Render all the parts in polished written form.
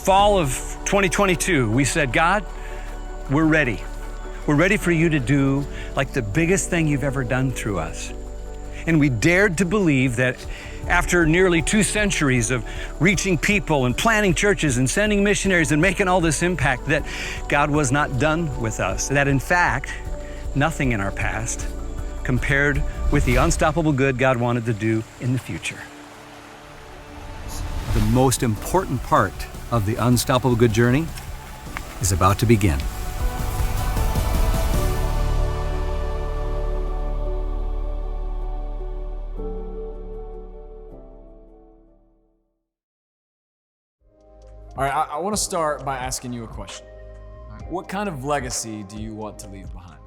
fall of 2022, we said, God, we're ready. We're ready for you to do like the biggest thing you've ever done through us. And we dared to believe that after nearly 2 centuries of reaching people and planting churches and sending missionaries and making all this impact, that God was not done with us. That in fact, nothing in our past compared with the unstoppable good God wanted to do in the future. The most important part of the Unstoppable Good journey is about to begin. All right, I want to start by asking you a question. What kind of legacy do you want to leave behind?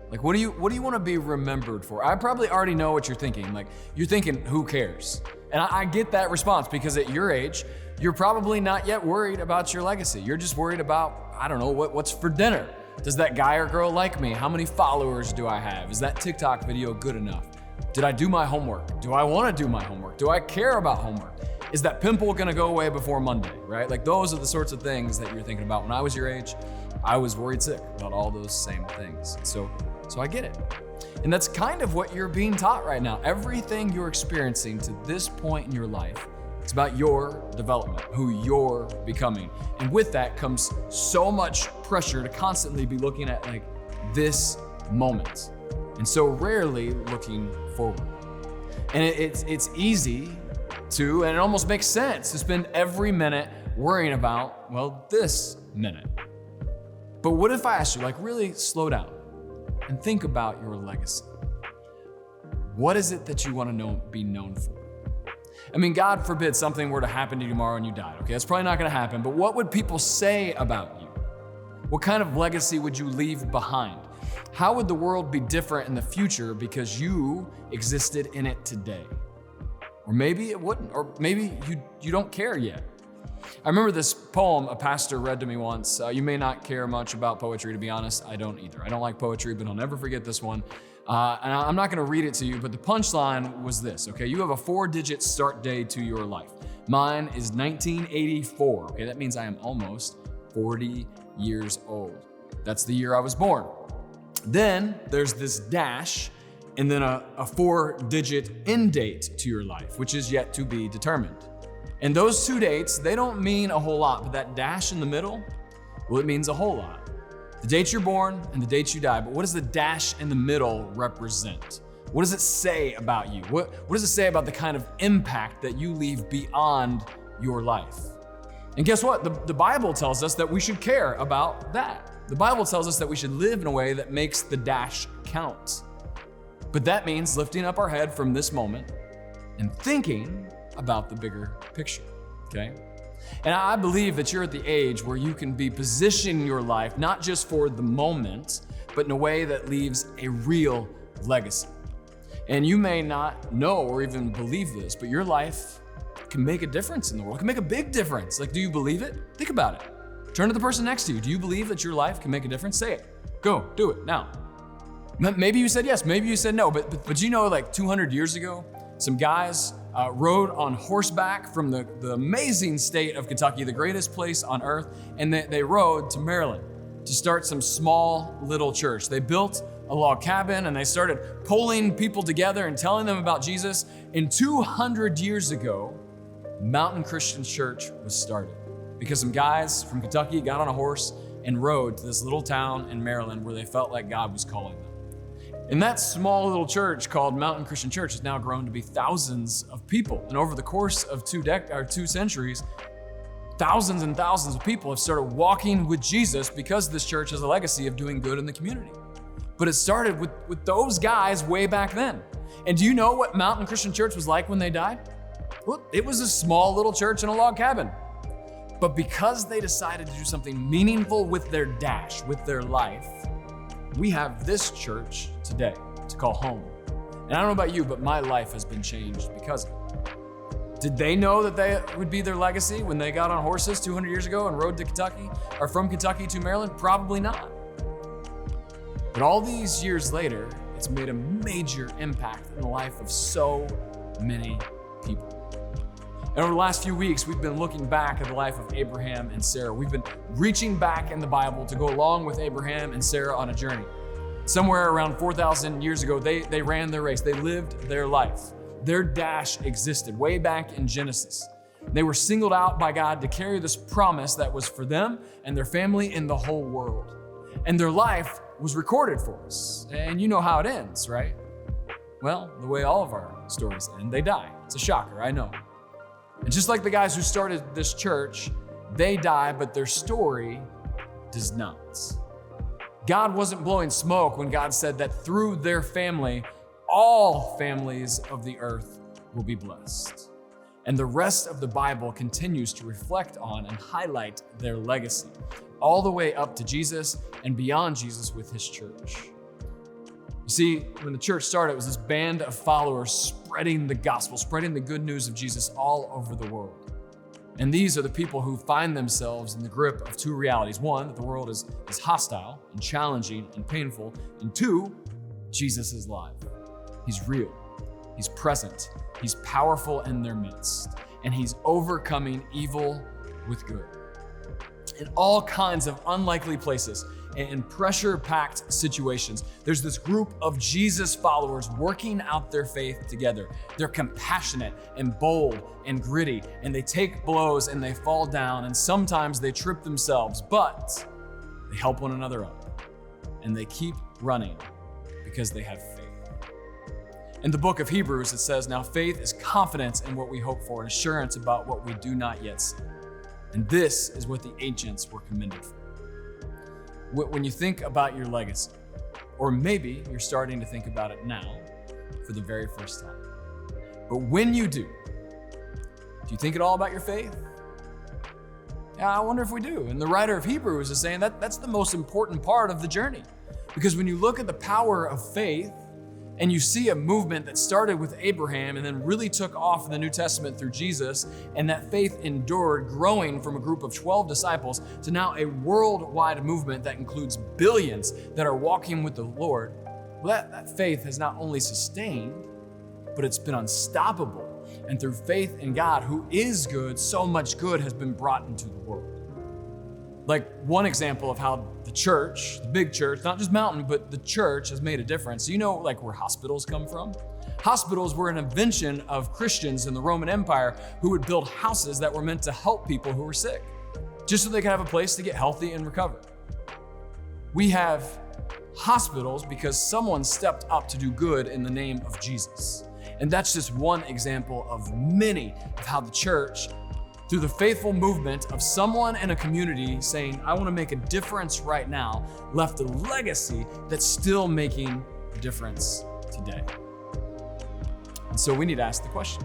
Like, what do you want to be remembered for? I probably already know what you're thinking. Like, you're thinking, who cares? And I get that response because at your age, you're probably not yet worried about your legacy. You're just worried about, I don't know, what's for dinner? Does that guy or girl like me? How many followers do I have? Is that TikTok video good enough? Did I do my homework? Do I want to do my homework? Do I care about homework? Is that pimple gonna go away before Monday, right? Like, those are the sorts of things that you're thinking about. When I was your age, I was worried sick about all those same things. So I get it. And that's kind of what you're being taught right now. Everything you're experiencing to this point in your life, it's about your development, who you're becoming. And with that comes so much pressure to constantly be looking at like this moment, and so rarely looking forward. And it's easy to, and it almost makes sense to spend every minute worrying about, well, this minute. But what if I asked you, like, really slow down and think about your legacy? What is it that you want to be known for? I mean, God forbid something were to happen to you tomorrow and you died, okay? That's probably not gonna happen, but what would people say about you? What kind of legacy would you leave behind? How would the world be different in the future because you existed in it today? Or maybe it wouldn't, or maybe you don't care yet. I remember this poem a pastor read to me once. You may not care much about poetry, to be honest. I don't either. I don't like poetry, but I'll never forget this one. And I'm not gonna read it to you, but the punchline was this, okay? You have a 4-digit start day to your life. Mine is 1984, okay? That means I am almost 40 years old. That's the year I was born. Then there's this dash, and then a 4-digit end date to your life, which is yet to be determined. And those 2 dates, they don't mean a whole lot, but that dash in the middle, well, it means a whole lot. The date you're born and the date you die, but what does the dash in the middle represent? What does it say about you? What does it say about the kind of impact that you leave beyond your life? And guess what? The Bible tells us that we should care about that. The Bible tells us that we should live in a way that makes the dash count. But that means lifting up our head from this moment and thinking about the bigger picture, okay? And I believe that you're at the age where you can be positioning your life not just for the moment, but in a way that leaves a real legacy. And you may not know or even believe this, but your life can make a difference in the world, can make a big difference. Like, do you believe it? Think about it. Turn to the person next to you. Do you believe that your life can make a difference? Say it. Go, do it now. Maybe you said yes, maybe you said no, but you know, like 200 years ago, some guys rode on horseback from the amazing state of Kentucky, the greatest place on earth, and they rode to Maryland to start some small little church. They built a log cabin and they started pulling people together and telling them about Jesus. And 200 years ago, Mountain Christian Church was started because some guys from Kentucky got on a horse and rode to this little town in Maryland where they felt like God was calling them. And that small little church called Mountain Christian Church has now grown to be thousands of people. And over the course of 2 centuries, thousands and thousands of people have started walking with Jesus because this church has a legacy of doing good in the community. But it started with those guys way back then. And do you know what Mountain Christian Church was like when they died? Well, it was a small little church in a log cabin. But because they decided to do something meaningful with their dash, with their life, we have this church today to call home. And I don't know about you, but my life has been changed because of it. Did they know that they would be their legacy when they got on horses 200 years ago and rode to Kentucky, or from Kentucky to Maryland? Probably not. But all these years later, it's made a major impact in the life of so many people. And over the last few weeks, we've been looking back at the life of Abraham and Sarah. We've been reaching back in the Bible to go along with Abraham and Sarah on a journey. Somewhere around 4,000 years ago, they ran their race. They lived their life. Their dash existed way back in Genesis. They were singled out by God to carry this promise that was for them and their family in the whole world. And their life was recorded for us. And you know how it ends, right? Well, the way all of our stories end, they die. It's a shocker, I know. And just like the guys who started this church, they die, but their story does not. God wasn't blowing smoke when God said that through their family, all families of the earth will be blessed. And the rest of the Bible continues to reflect on and highlight their legacy, all the way up to Jesus and beyond Jesus with his church. You see, when the church started, it was this band of followers spreading the gospel, spreading the good news of Jesus all over the world. And these are the people who find themselves in the grip of two realities. One, that the world is hostile and challenging and painful. And two, Jesus is alive. He's real. He's present. He's powerful in their midst. And he's overcoming evil with good. In all kinds of unlikely places, in pressure-packed situations, there's this group of Jesus followers working out their faith together. They're compassionate and bold and gritty, and they take blows and they fall down, and sometimes they trip themselves, but they help one another up, and they keep running because they have faith. In the book of Hebrews, it says, "Now faith is confidence in what we hope for and assurance about what we do not yet see." And this is what the ancients were commended for. When you think about your legacy, or maybe you're starting to think about it now for the very first time, but when you do you think at all about your faith? Yeah, I wonder if we do. And the writer of Hebrews is saying that that's the most important part of the journey. Because when you look at the power of faith, and you see a movement that started with Abraham and then really took off in the New Testament through Jesus, and that faith endured, growing from a group of 12 disciples to now a worldwide movement that includes billions that are walking with the Lord. Well, that faith has not only sustained, but it's been unstoppable. And through faith in God, who is good, so much good has been brought into the world. Like one example of how the church, the big church, not just Mountain, but the church has made a difference. You know, like where hospitals come from? Hospitals were an invention of Christians in the Roman Empire who would build houses that were meant to help people who were sick, just so they could have a place to get healthy and recover. We have hospitals because someone stepped up to do good in the name of Jesus. And that's just one example of many of how the church, through the faithful movement of someone in a community saying, I want to make a difference right now, left a legacy that's still making a difference today. And so we need to ask the question,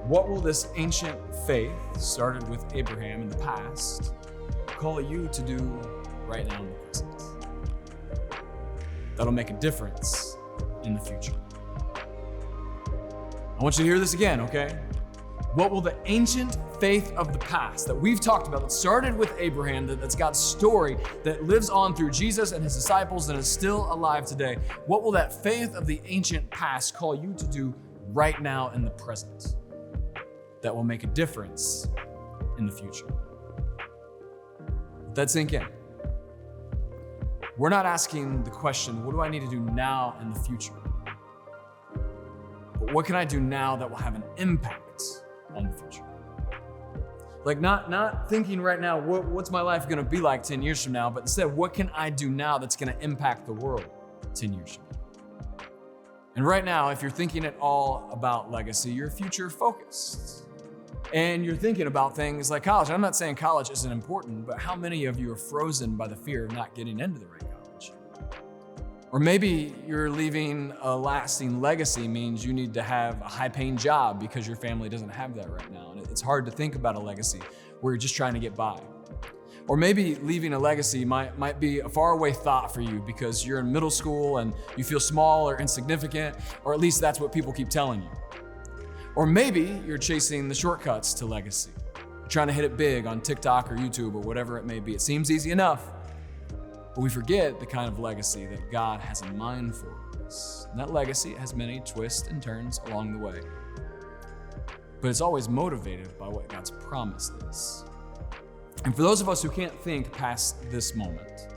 what will this ancient faith, started with Abraham in the past, call you to do right now in the present? That'll make a difference in the future. I want you to hear this again, okay? What will the ancient faith of the past that we've talked about, that started with Abraham, that's God's story, that lives on through Jesus and his disciples and is still alive today, what will that faith of the ancient past call you to do right now in the present that will make a difference in the future? Let that sink in. We're not asking the question, what do I need to do now in the future? But what can I do now that will have an impact on the future? Like not thinking right now, what's my life gonna be like 10 years from now, but instead, what can I do now that's gonna impact the world 10 years from now? And right now, if you're thinking at all about legacy, you're future focused. And you're thinking about things like college. I'm not saying college isn't important, but how many of you are frozen by the fear of not getting into the right college? Or maybe you're leaving a lasting legacy means you need to have a high-paying job because your family doesn't have that right now. And it's hard to think about a legacy where you're just trying to get by. Or maybe leaving a legacy might be a faraway thought for you because you're in middle school and you feel small or insignificant, or at least that's what people keep telling you. Or maybe you're chasing the shortcuts to legacy. You're trying to hit it big on TikTok or YouTube or whatever it may be. It seems easy enough, but we forget the kind of legacy that God has in mind for us. And that legacy has many twists and turns along the way. but it's always motivated by what God's promise is. And for those of us who can't think past this moment,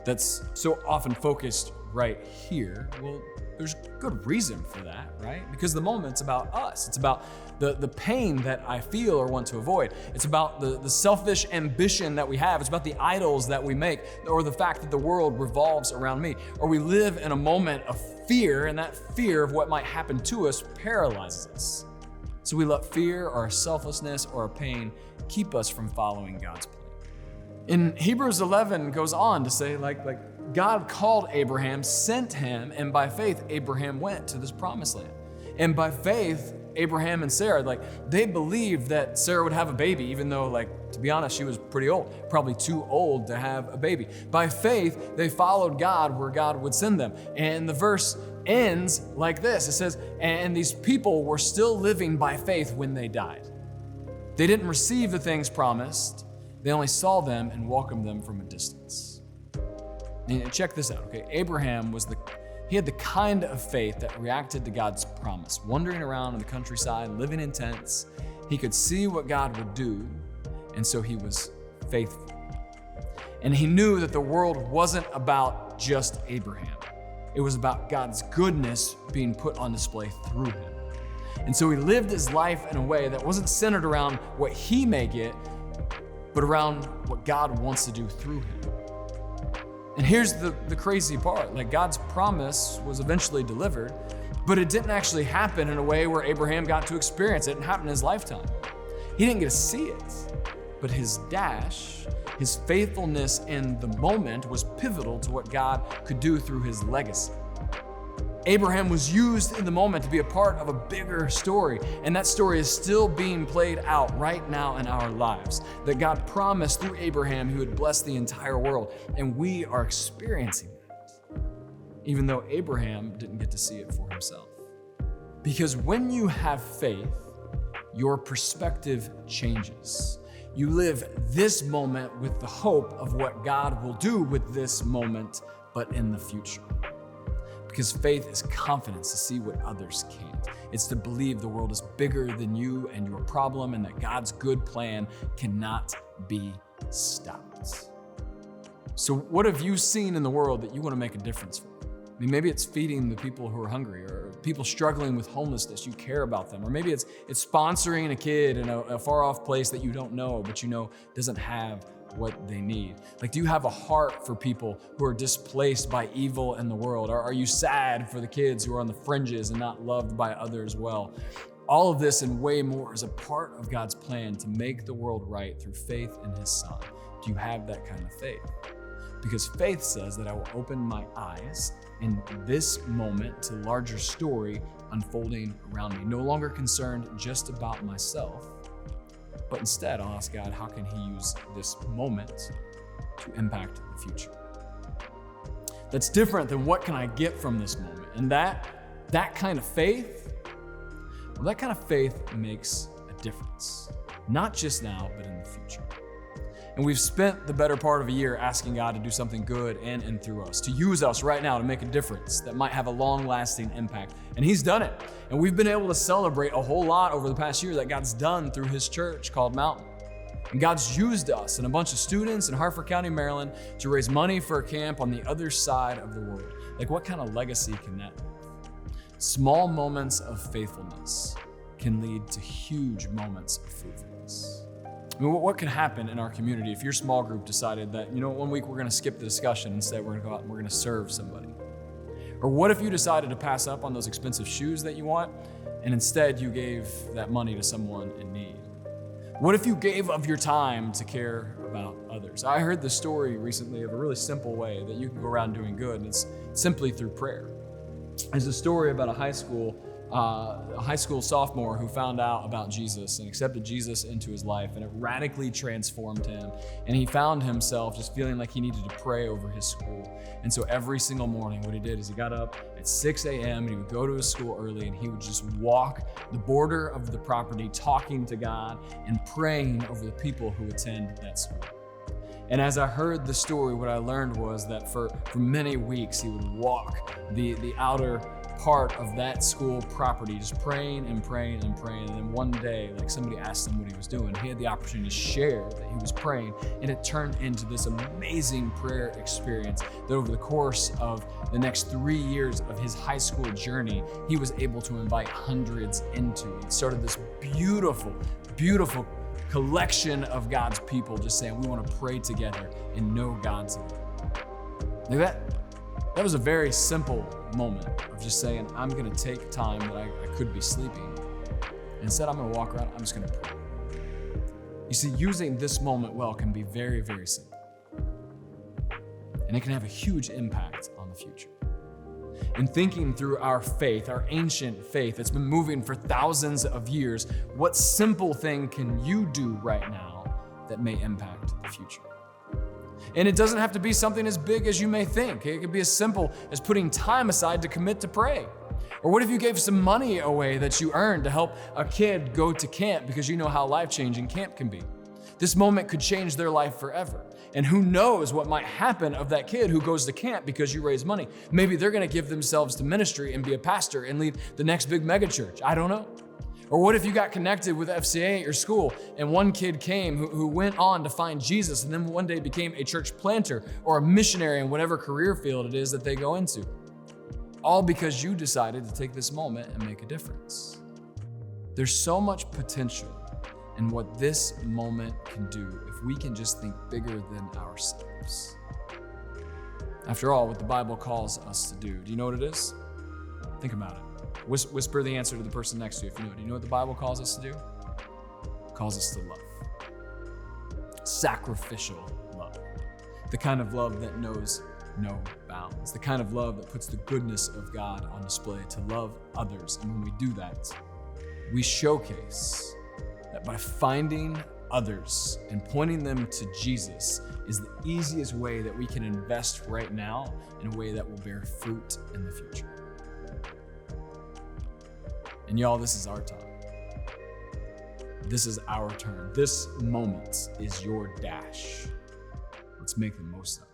that's so often focused right here, well, there's good reason for that, right? Because the moment's about us. It's about the pain that I feel or want to avoid. It's about the selfish ambition that we have. It's about the idols that we make, or the fact that the world revolves around me. Or we live in a moment of fear, and that fear of what might happen to us paralyzes us. So we let fear or our selflessness or our pain keep us from following God's plan. In Hebrews 11 goes on to say, like God called Abraham, sent him, and by faith, Abraham went to this promised land. And by faith, Abraham and Sarah, they believed that Sarah would have a baby, even though, to be honest, she was pretty old, probably too old to have a baby. By faith, they followed God where God would send them. And the verse ends like this. It says, and these people were still living by faith when they died. They didn't receive the things promised. They only saw them and welcomed them from a distance. And check this out, okay? Abraham he had the kind of faith that reacted to God's promise. Wandering around in the countryside, living in tents, he could see what God would do, and so he was faithful. And he knew that the world wasn't about just Abraham. It was about God's goodness being put on display through him. And so he lived his life in a way that wasn't centered around what he may get, but around what God wants to do through him. And here's the crazy part, God's promise was eventually delivered, but it didn't actually happen in a way where Abraham got to experience it. It didn't happen in his lifetime. He didn't get to see it, but his faithfulness in the moment was pivotal to what God could do through his legacy. Abraham was used in the moment to be a part of a bigger story, and that story is still being played out right now in our lives. That God promised through Abraham he would bless the entire world, and we are experiencing that, even though Abraham didn't get to see it for himself. Because when you have faith, your perspective changes. You live this moment with the hope of what God will do with this moment, but in the future. Because faith is confidence to see what others can't. It's to believe the world is bigger than you and your problem, and that God's good plan cannot be stopped. So what have you seen in the world that you want to make a difference for? I mean, maybe it's feeding the people who are hungry, or people struggling with homelessness. You care about them. Or maybe it's sponsoring a kid in a far off place that you don't know, but you know doesn't have what they need. Do you have a heart for people who are displaced by evil in the world? Or are you sad for the kids who are on the fringes and not loved by others well? All of this and way more is a part of God's plan to make the world right through faith in his Son. Do you have that kind of faith? Because faith says that I will open my eyes in this moment to larger story unfolding around me. No longer concerned just about myself, but instead I'll ask God, how can he use this moment to impact the future? That's different than what can I get from this moment. And that kind of faith, that kind of faith makes a difference. Not just now, but in the future. And we've spent the better part of a year asking God to do something good in and through us, to use us right now to make a difference that might have a long-lasting impact. And he's done it. And we've been able to celebrate a whole lot over the past year that God's done through his church called Mountain. And God's used us and a bunch of students in Harford County, Maryland, to raise money for a camp on the other side of the world. What kind of legacy can that be? Small moments of faithfulness can lead to huge moments of fruitfulness. I mean, what could happen in our community if your small group decided that, 1 week we're going to skip the discussion, instead we're going to go out and we're going to serve somebody? Or what if you decided to pass up on those expensive shoes that you want, and instead you gave that money to someone in need? What if you gave of your time to care about others? I heard the story recently of a really simple way that you can go around doing good, and it's simply through prayer. There's a story about a high school sophomore who found out about Jesus and accepted Jesus into his life, and it radically transformed him. And he found himself just feeling like he needed to pray over his school. And so every single morning, what he did is he got up at 6 a.m. and he would go to his school early, and he would just walk the border of the property, talking to God and praying over the people who attend that school. And as I heard the story, what I learned was that for many weeks, he would walk the outer part of that school property, just praying and praying and praying. And then one day, like somebody asked him what he was doing. He had the opportunity to share that he was praying, and it turned into this amazing prayer experience that over the course of the next 3 years of his high school journey, he was able to invite hundreds into. It started this beautiful, beautiful collection of God's people just saying, we want to pray together and know God together. Like that was a very simple moment of just saying, I'm going to take time that I could be sleeping. Instead, I'm going to walk around, I'm just going to pray. You see, using this moment well can be very, very simple. And it can have a huge impact on the future. In thinking through our faith, our ancient faith that's been moving for thousands of years, what simple thing can you do right now that may impact the future? And it doesn't have to be something as big as you may think. It could be as simple as putting time aside to commit to pray. Or what if you gave some money away that you earned to help a kid go to camp because you know how life-changing camp can be? This moment could change their life forever. And who knows what might happen of that kid who goes to camp because you raise money. Maybe they're gonna give themselves to ministry and be a pastor and lead the next big megachurch. I don't know. Or what if you got connected with FCA at your school and one kid came who went on to find Jesus and then one day became a church planter or a missionary in whatever career field it is that they go into. All because you decided to take this moment and make a difference. There's so much potential in what this moment can do if we can just think bigger than ourselves. After all, what the Bible calls us to do you know what it is? Think about it. Whisper the answer to the person next to you if you know it. Do you know what the Bible calls us to do? It calls us to love. Sacrificial love. The kind of love that knows no bounds. The kind of love that puts the goodness of God on display, to love others. And when we do that, we showcase that by finding others and pointing them to Jesus is the easiest way that we can invest right now in a way that will bear fruit in the future. And y'all, this is our time. This is our turn. This moment is your dash. Let's make the most of it.